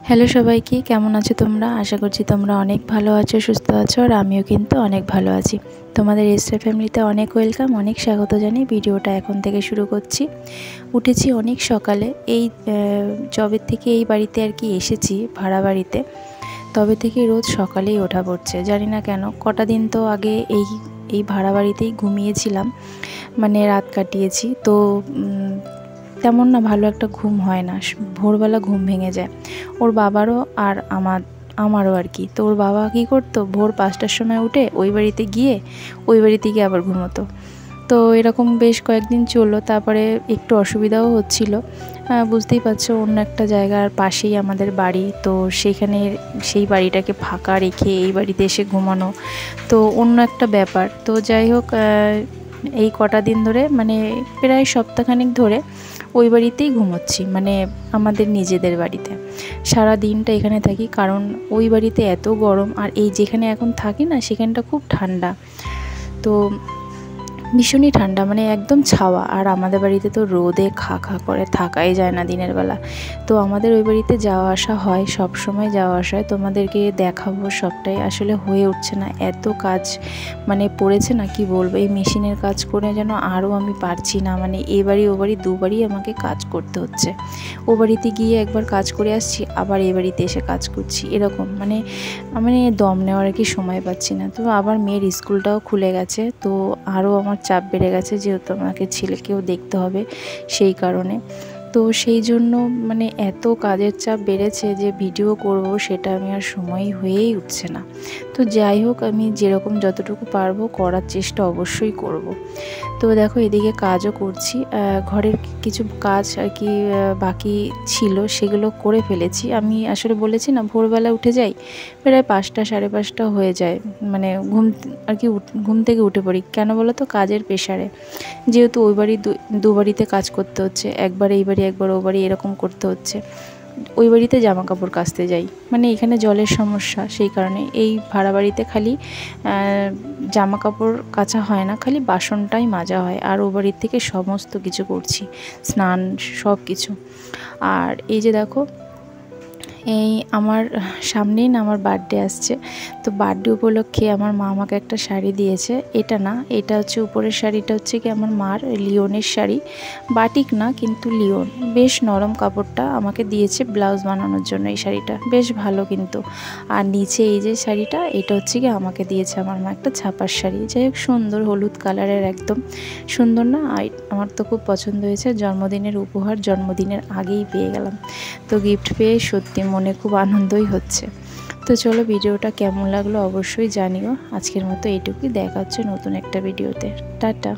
Hello সবাইকে, কেমন আছো তোমরা? আশা করছি তোমরা অনেক ভালো আছো, সুস্থ আছো। আর আমিও কিন্তু অনেক ভালো আছি। তোমাদের এসআর ফ্যামিলিতে অনেক ওয়েলকাম, অনেক স্বাগত জানিয়ে ভিডিওটা এখন থেকে শুরু করছি। উঠেছি অনেক সকালে, এই যবে থেকে এই বাড়িতে আর কি এসেছি ভাড়া বাড়িতে, তবে থেকে রোজ সকালেই ওঠা পড়ছে। জানি না কেন, কটা দিন তো আগে এই ভাড়া বাড়িতেই ঘুমিয়েছিলাম, মানে রাত কাটিয়েছি। তো তেমন না ভালো একটা ঘুম হয় না, ভোরবেলা ঘুম ভেঙে যায় ওর বাবারও আর আমারও আর কি। তো ওর বাবা কী করতো, ভোর 5টার সময় উঠে ওই বাড়িতে গিয়ে আবার ঘুমোতো। তো এরকম বেশ কয়েকদিন চললো, তারপরে একটু অসুবিধাও হচ্ছিল। বুঝতেই পারছো, অন্য একটা জায়গার পাশেই আমাদের বাড়ি, তো সেখানে সেই বাড়িটাকে ফাঁকা রেখে এই বাড়িতে এসে ঘুমানো তো অন্য একটা ব্যাপার। তো যাই হোক, এই কটা দিন ধরে মানে প্রায় সপ্তাহখানেক ধরে ওই বাড়িতেই ঘুমোচ্ছি, মানে আমাদের নিজেদের বাড়িতে। সারা দিনটা এখানে থাকি, কারণ ওই বাড়িতে এত গরম, আর এই যেখানে এখন থাকি না সেখানটা খুব ঠান্ডা, তো ভীষণই ঠান্ডা, মানে একদম ছাওয়া। আর আমাদের বাড়িতে তো রোদে খা খা করে থাকাই যায় না দিনের বেলা। তো আমাদের ওই বাড়িতে যাওয়া আসা হয়, সব সময় যাওয়া আসা হয়। তোমাদেরকে দেখাবো সবটাই, আসলে হয়ে উঠছে না, এত কাজ মানে পড়েছে না, কি বলবো। এই মেশিনের কাজ করে যেন আরও আমি পারছি না, মানে এ বাড়ি ও বাড়ি দুবারই আমাকে কাজ করতে হচ্ছে। ও বাড়িতে গিয়ে একবার কাজ করে আসছি, আবার এ বাড়িতে এসে কাজ করছি, এরকম মানে আমি দম নেওয়ার কি সময় পাচ্ছি না। তো আবার মেয়ের স্কুলটাও খুলে গেছে, তো আরও আমার চাপ বেড়ে গেছে, যেহেতু আমাকে ছেলেকেও দেখতে হবে সেই কারণে। তো সেই জন্য মানে এত কাজের চাপ বেড়েছে যে ভিডিও করব সেটা আমি আর সময় হয়েই উঠছে না। তো যাই হোক, আমি যেরকম যতটুকু পারবো করার চেষ্টা অবশ্যই করব। তো দেখো, এদিকে কাজও করছি, ঘরের কিছু কাজ আর কি বাকি ছিল, সেগুলো করে ফেলেছি। আমি আসলে বলেছি না, ভোরবেলা উঠে যাই, প্রায় 5টা 5:30 হয়ে যায়, মানে ঘুম থেকে উঠে পড়ি। কেন বলো তো? কাজের প্রেশারে, যেহেতু ওই বাড়ি দু বাড়িতে কাজ করতে হচ্ছে, একবার এই বাড়ি একবার ও বাড়ি এরকম করতে হচ্ছে। ওই বাড়িতে জামা কাপড় কাচতে যাই, মানে এখানে জলের সমস্যা, সেই কারণে এই ভাড়া বাড়িতে খালি জামা কাপড় কাচা হয় না, খালি বাসনটাই মাজা হয়। আর ও বাড়ির থেকে সমস্ত কিছু করছি, স্নান সব কিছু। আর এই যে দেখো, এই আমার সামনেই না আমার বার্থডে আসছে, তো বার্থডে উপলক্ষে আমার মা আমাকে একটা শাড়ি দিয়েছে। এটা না, এটা হচ্ছে উপরের শাড়িটা হচ্ছে কি আমার মার লিওনের শাড়ি, বাটিক না কিন্তু লিওন, বেশ নরম কাপড়টা আমাকে দিয়েছে ব্লাউজ বানানোর জন্য। এই শাড়িটা বেশ ভালো কিন্তু। আর নিচে এই যে শাড়িটা, এটা হচ্ছে কি আমাকে দিয়েছে আমার মা, একটা ছাপার শাড়ি। যাই হোক, সুন্দর হলুদ কালারের, একদম সুন্দর না? আমার তো খুব পছন্দ হয়েছে, জন্মদিনের উপহার, জন্মদিনের আগেই পেয়ে গেলাম। তো গিফট পেয়ে সত্যি মনে খুব আনন্দই হচ্ছে। তো চলো, ভিডিওটা কেমন লাগলো অবশ্যই জানিও। আজকের মতো এইটুকুই, দেখা হচ্ছে নতুন একটা ভিডিওতে। টাটা।